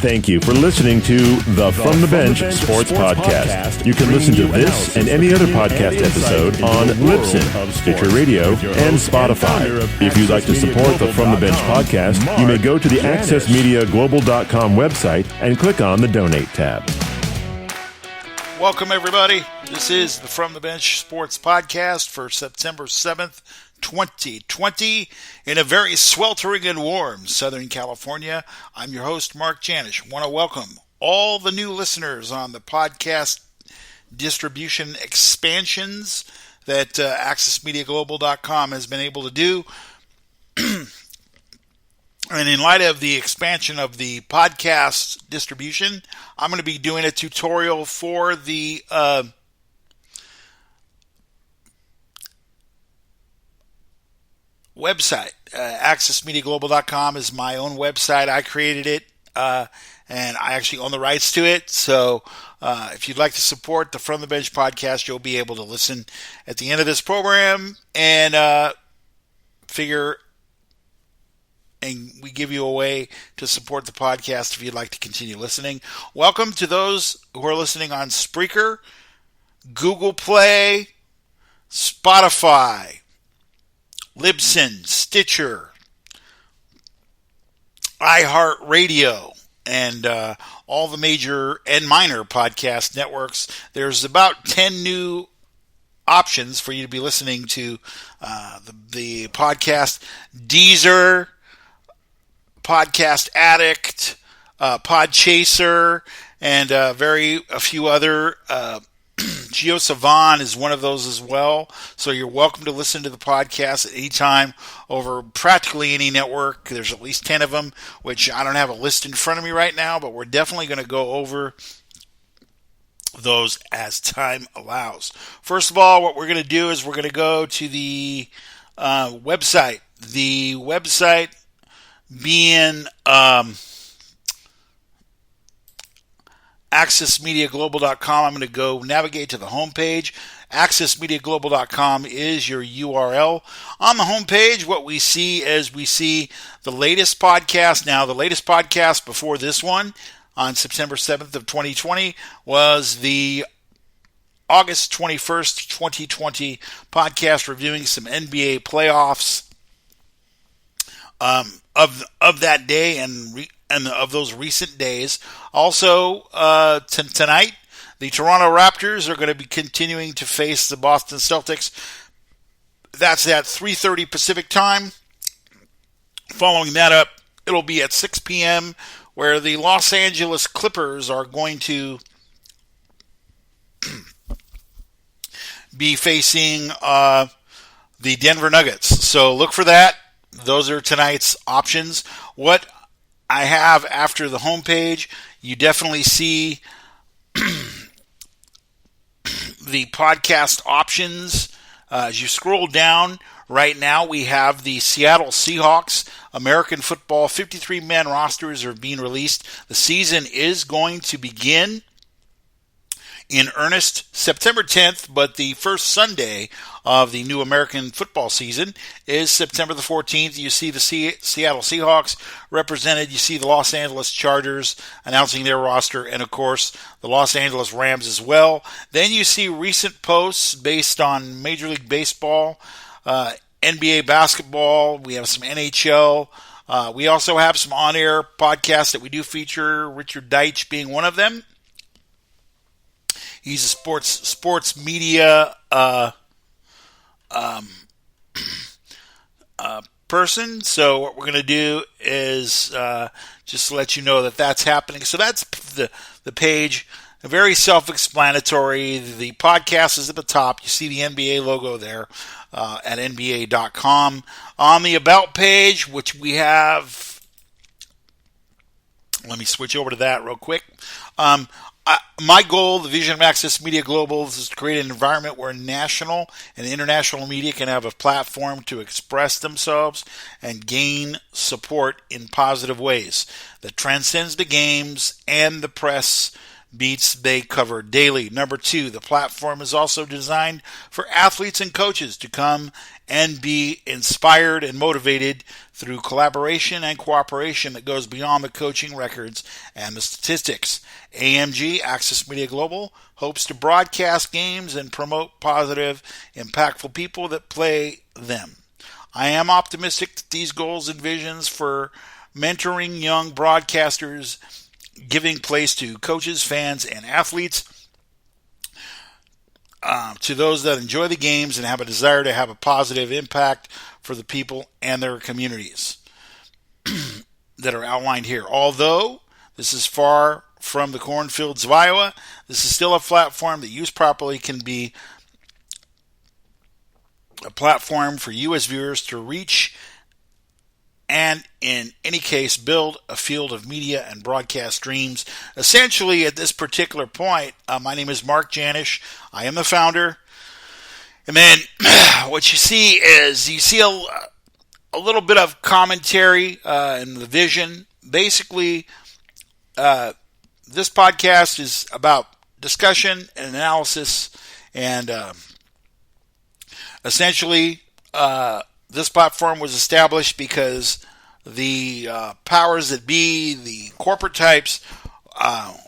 Thank you for listening to the From the Bench Sports Podcast. You can listen to this and any other podcast episode on Libsyn, Stitcher Radio, and Spotify. If you'd like to support the From the Bench Podcast, you may go to the AccessMediaGlobal.com website and click on the Donate tab. Welcome, everybody. This is the From the Bench Sports Podcast for September 7th, 2020, in a very sweltering and warm Southern California. I'm your host, Mark Janish. I want to welcome all the new listeners on the podcast distribution expansions that AccessMediaGlobal.com has been able to do. And in light of the expansion of the podcast distribution, I'm going to be doing a tutorial for the website. AccessMediaGlobal.com is my own website. I created it, and I actually own the rights to it. So if you'd like to support the From the Bench podcast, you'll be able to listen at the end of this program and and we give you a way to support the podcast if you'd like to continue listening. Welcome to those who are listening on Spreaker, Google Play, Spotify, Libsyn, Stitcher, iHeartRadio, and all the major and minor podcast networks. There's about 10 new options for you to be listening to the podcast. Deezer, Podcast Addict, Podchaser, and a few other. JioSaavn is one of those as well. So you're welcome to listen to the podcast at any time over practically any network. There's at least 10 of them, which I don't have a list in front of me right now, but we're definitely going to go over those as time allows. First of all, what we're going to do is we're going to go to the website. The website being AccessMediaGlobal.com. I'm going to go navigate to the homepage. AccessMediaGlobal.com is your URL. On the homepage, what we see is the latest podcast. Now, the latest podcast before this one on September 7th of 2020 was the August 21st, 2020 podcast reviewing some NBA playoffs of that day and of those recent days. Also, tonight, the Toronto Raptors are going to be continuing to face the Boston Celtics. That's at 3:30 Pacific time. Following that up, it'll be at 6 p.m., where the Los Angeles Clippers are going to be facing the Denver Nuggets. So look for that. Those are tonight's options. What I have after the homepage, you definitely see the podcast options. As you scroll down, right now we have the Seattle Seahawks American football 53-man rosters are being released. The season is going to begin in earnest September 10th, but the first Sunday of the new American football season is September the 14th. You see the Seattle Seahawks represented. You see the Los Angeles Chargers announcing their roster, and of course the Los Angeles Rams as well. Then you see recent posts based on Major League Baseball, NBA basketball. We have some NHL. We also have some on-air podcasts that we do feature, Richard Deitch being one of them. He's a sports media person. So what we're going to do is just let you know that that's happening. So that's the page. Very self-explanatory. The podcast is at the top. You see the NBA logo there at NBA.com. On the About page, which we have, let me switch over to that real quick. My goal, the vision of Access Media Global, is to create an environment where national and international media can have a platform to express themselves and gain support in positive ways that transcends the games and the press beats they cover daily. Number 2, the platform is also designed for athletes and coaches to come and be inspired and motivated through collaboration and cooperation that goes beyond the coaching records and the statistics. AMG, Access Media Global, hopes to broadcast games and promote positive, impactful people that play them. I am optimistic that these goals and visions for mentoring young broadcasters, giving place to coaches, fans, and athletes, to those that enjoy the games and have a desire to have a positive impact for the people and their communities that are outlined here. Although this is far from the cornfields of Iowa, this is still a platform that used properly can be a platform for you as viewers to reach and in any case build a field of media and broadcast streams. Essentially, at this particular point, my name is Mark Janisch. I am the founder. And then what you see is a little bit of commentary in the vision. Basically, this podcast is about discussion and analysis, and essentially, this platform was established because the powers that be, the corporate types,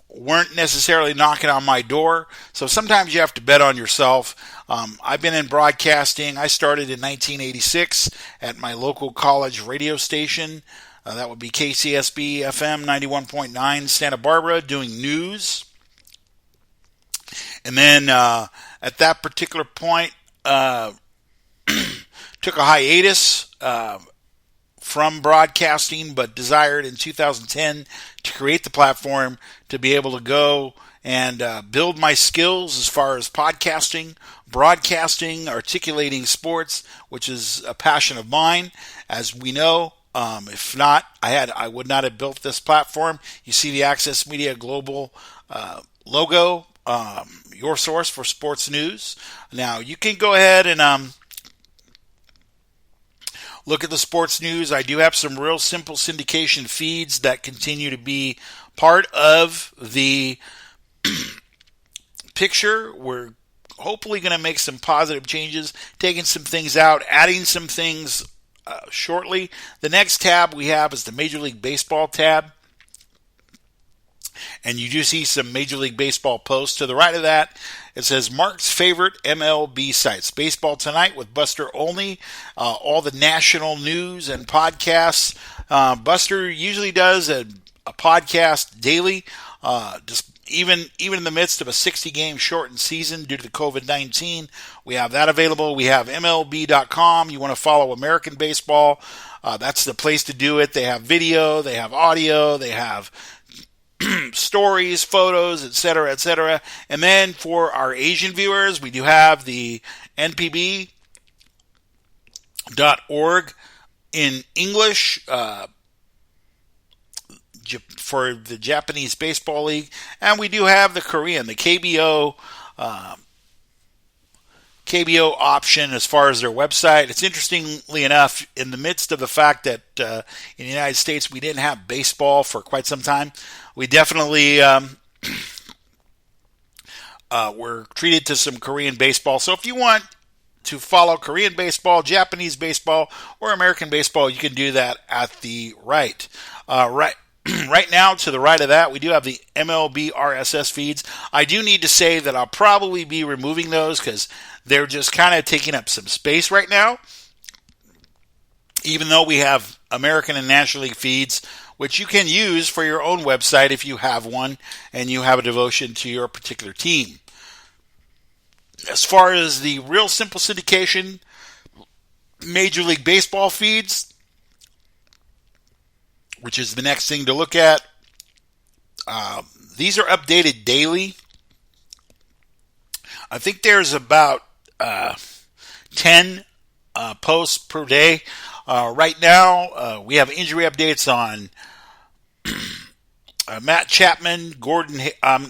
weren't necessarily knocking on my door. So sometimes you have to bet on yourself. I've been in broadcasting. I started in 1986 at my local college radio station. That would be KCSB FM 91.9 Santa Barbara, doing news. And then at that particular point, took a hiatus from broadcasting, but desired in 2010 to create the platform to be able to go and build my skills as far as podcasting, broadcasting, articulating sports, which is a passion of mine. As we know, if not, I would not have built this platform. You see the Access Media Global logo, your source for sports news. Now, you can go ahead and look at the sports news. I do have some real simple syndication feeds that continue to be part of the picture. We're hopefully going to make some positive changes, taking some things out, adding some things shortly. The next tab we have is the Major League Baseball tab. And you do see some Major League Baseball posts. To the right of that, it says Mark's favorite MLB sites. Baseball Tonight with Buster Olney. All the national news and podcasts. Buster usually does a podcast daily. Just even in the midst of a 60-game shortened season due to the COVID-19. We have that available. We have MLB.com. You want to follow American baseball. That's the place to do it. They have video. They have audio. They have stories, photos, etc., etc. And then for our Asian viewers, we do have the npb.org in English for the Japanese Baseball League, and we do have the Korean, the KBO option as far as their website. It's interestingly enough, in the midst of the fact that in the United States we didn't have baseball for quite some time, we definitely were treated to some Korean baseball. So if you want to follow Korean baseball, Japanese baseball, or American baseball, you can do that at the right. Right now, to the right of that, we do have the MLB RSS feeds. I do need to say that I'll probably be removing those because they're just kind of taking up some space right now. Even though we have American and National League feeds, which you can use for your own website if you have one and you have a devotion to your particular team. As far as the real simple syndication Major League Baseball feeds, which is the next thing to look at, these are updated daily. I think there's about 10 posts per day. Right now, we have injury updates on Matt Chapman,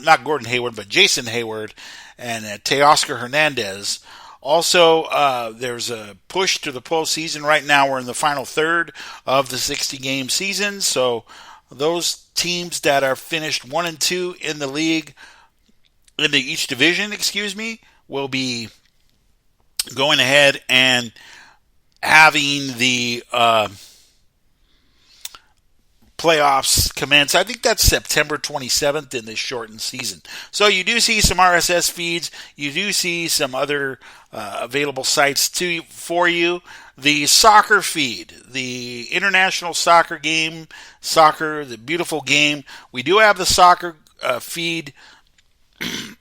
not Gordon Hayward, but Jason Hayward, and Teoscar Hernandez. Also, there's a push to the postseason right now. We're in the final third of the 60-game season, so those teams that are finished 1 and 2 in the league, in each division, will be going ahead and having the playoffs commence. I think that's September 27th in this shortened season. So you do see some RSS feeds. You do see some other available sites for you. The soccer feed, the international soccer game, the beautiful game. We do have the soccer feed. And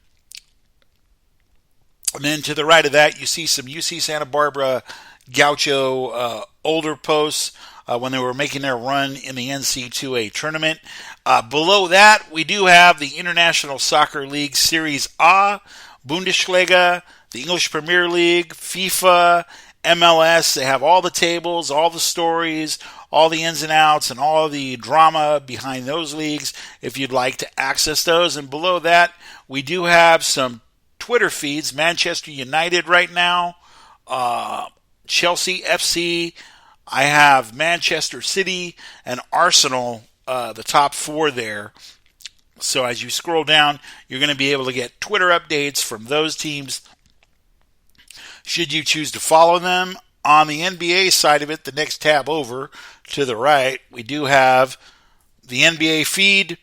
then to the right of that, you see some UC Santa Barbara Gaucho older posts when they were making their run in the NC2A tournament. Below that, we do have the International Soccer League Series A, Bundesliga, the English Premier League, FIFA, MLS. They have all the tables, all the stories, all the ins and outs, and all the drama behind those leagues if you'd like to access those. And below that, we do have some Twitter feeds. Manchester United right now, Chelsea FC. I have Manchester City and Arsenal, the top 4 there. So as you scroll down, you're going to be able to get Twitter updates from those teams, should you choose to follow them. On the NBA side of it, the next tab over to the right, we do have the NBA feed.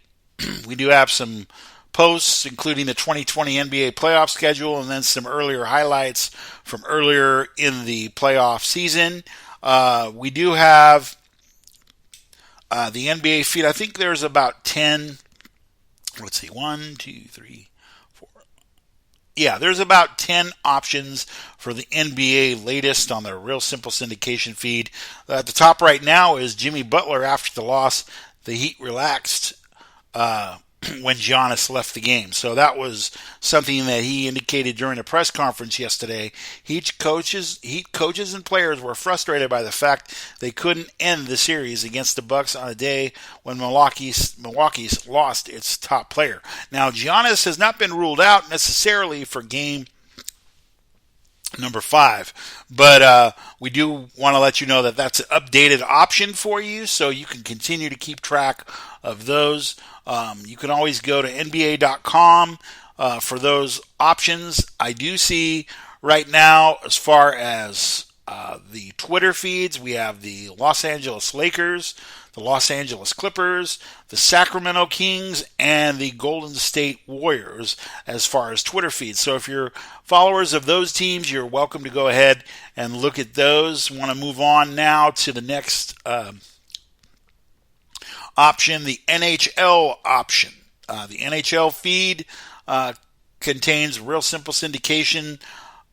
We do have some posts, including the 2020 NBA playoff schedule, and then some earlier highlights from earlier in the playoff season. We do have the NBA feed. I think there's about 10. Let's see, 1, 2, 3, 4. Yeah, there's about 10 options for the NBA latest on the Real Simple Syndication feed. At the top right now is Jimmy Butler after the loss. The Heat relaxed when Giannis left the game. So that was something that he indicated during a press conference yesterday. Heat coaches and players were frustrated by the fact they couldn't end the series against the Bucks on a day when Milwaukee's lost its top player. Now, Giannis has not been ruled out necessarily for game number 5, but we do want to let you know that that's an updated option for you, so you can continue to keep track of those. You can always go to NBA.com for those options. I do see right now, as far as the Twitter feeds, we have the Los Angeles Lakers, the Los Angeles Clippers, the Sacramento Kings, and the Golden State Warriors as far as Twitter feeds. So if you're followers of those teams, you're welcome to go ahead and look at those. Want to move on now to the next option, the NHL option. The NHL feed contains Real Simple Syndication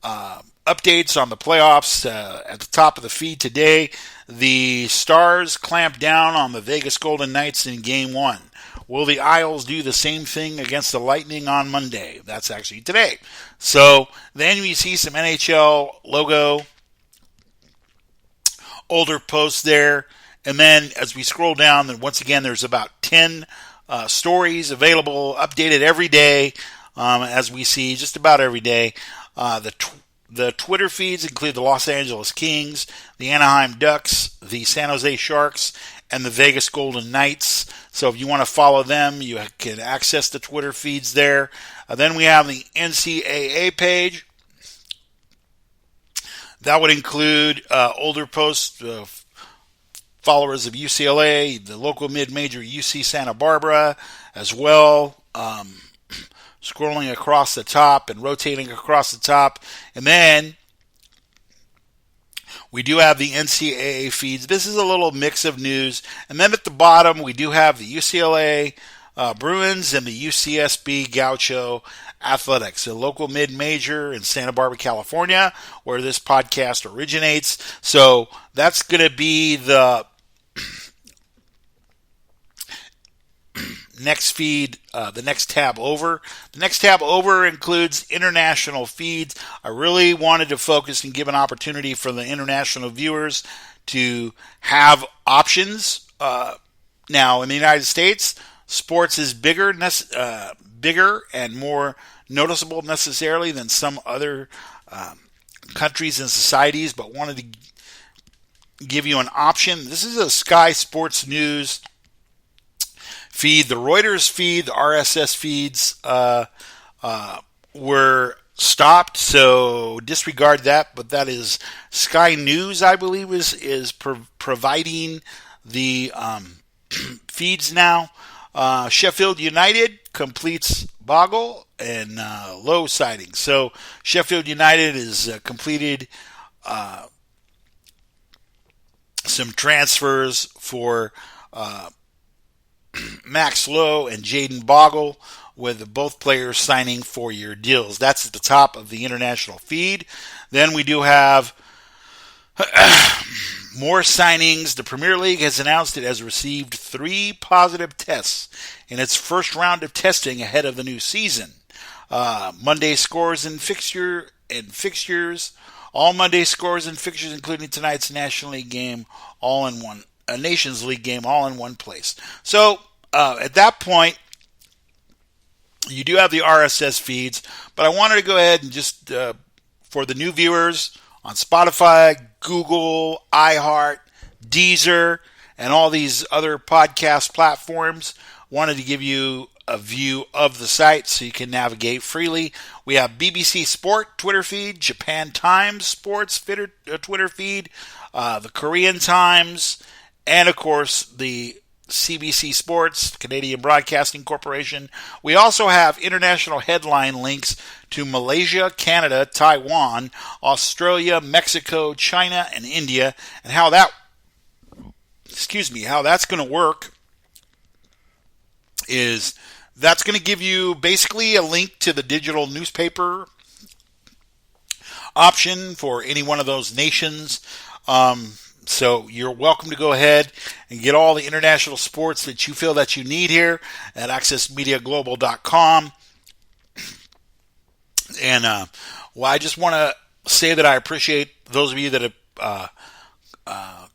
updates on the playoffs. At the top of the feed today, the Stars clamped down on the Vegas Golden Knights in Game 1. Will the Isles do the same thing against the Lightning on Monday? That's actually today. So then we see some NHL logo, older posts there. And then as we scroll down, then once again, there's about 10 stories available, updated every day, as we see just about every day. The Twitter feeds include the Los Angeles Kings, the Anaheim Ducks, the San Jose Sharks, and the Vegas Golden Knights. So if you want to follow them, you can access the Twitter feeds there. Then we have the NCAA page. That would include older posts, followers of UCLA, the local mid-major UC Santa Barbara as well. Scrolling across the top and rotating across the top. And then we do have the NCAA feeds. This is a little mix of news. And then at the bottom, we do have the UCLA Bruins and the UCSB Gaucho Athletics, a local mid-major in Santa Barbara, California, where this podcast originates. So that's going to be the next feed, the next tab over. The next tab over includes international feeds. I really wanted to focus and give an opportunity for the international viewers to have options. Now, in the United States, sports is bigger and more noticeable necessarily than some other countries and societies, but wanted to give you an option. This is a Sky Sports News feed. The Reuters feed, the RSS feeds were stopped, so disregard that. But that is Sky News, I believe, is providing the feeds now. Sheffield United completes Bogle and Lowe sightings. So Sheffield United has completed some transfers for Max Lowe and Jaden Bogle, with both players signing 4-year deals. That's at the top of the international feed. Then we do have more signings. The Premier League has announced it has received 3 positive tests in its first round of testing ahead of the new season. Monday scores and fixtures. All Monday scores and fixtures, including tonight's National League game, all in one. A Nations League game, all in one place. So at that point, you do have the RSS feeds, but I wanted to go ahead and just, for the new viewers on Spotify, Google, iHeart, Deezer, and all these other podcast platforms, wanted to give you a view of the site so you can navigate freely. We have BBC Sport Twitter feed, Japan Times Sports Twitter feed, the Korean Times, and of course the CBC Sports, Canadian Broadcasting Corporation. We also have international headline links to Malaysia, Canada, Taiwan, Australia, Mexico, China, and India, and how that's going to work is that's going to give you basically a link to the digital newspaper option for any one of those nations. So you're welcome to go ahead and get all the international sports that you feel that you need here at accessmediaglobal.com. And I just want to say that I appreciate those of you that have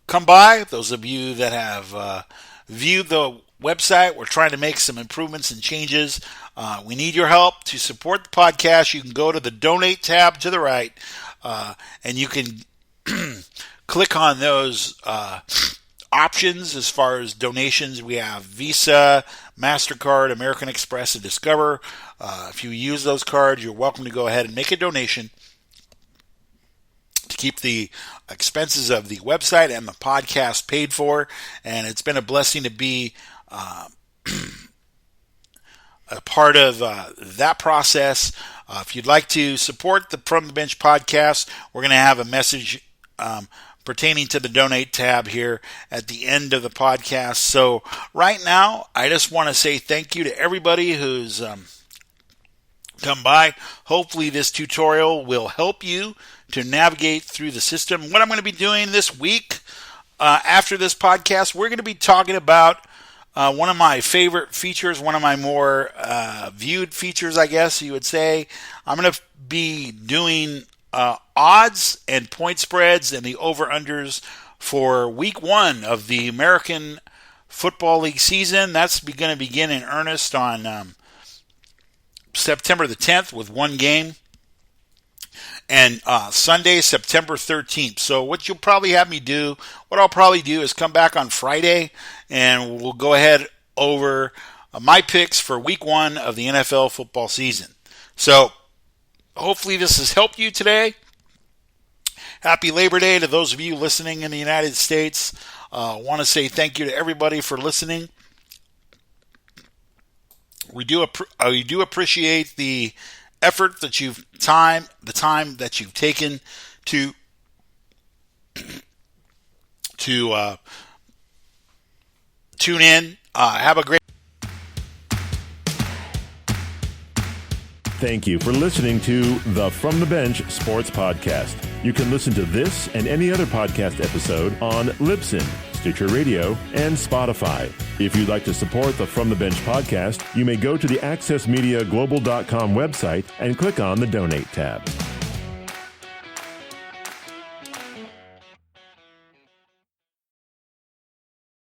come by, those of you that have viewed the website. We're trying to make some improvements and changes. We need your help to support the podcast. You can go to the donate tab to the right, and you can click on those options as far as donations. We have Visa, MasterCard, American Express, and Discover. If you use those cards, you're welcome to go ahead and make a donation to keep the expenses of the website and the podcast paid for. And it's been a blessing to be a part of that process. If you'd like to support the From the Bench podcast, we're going to have a message pertaining to the donate tab here at the end of the podcast. So right now, I just want to say thank you to everybody who's come by. Hopefully this tutorial will help you to navigate through the system. What I'm going to be doing this week after this podcast, we're going to be talking about one of my favorite features, one of my more viewed features, I guess you would say. I'm going to be doing odds and point spreads and the over-unders for week 1 of the American Football League season. That's going to begin in earnest on September the 10th with one game, and Sunday, September 13th. So what I'll probably do is come back on Friday, and we'll go ahead over my picks for week 1 of the NFL football season. So hopefully this has helped you today. Happy Labor Day to those of you listening in the United States. I want to say thank you to everybody for listening. We do appreciate the effort that the time that you've taken to tune in. Have a great. Thank you for listening to the From the Bench Sports Podcast. You can listen to this and any other podcast episode on Libsyn, Stitcher Radio, and Spotify. If you'd like to support the From the Bench Podcast, you may go to the AccessMediaGlobal.com website and click on the Donate tab.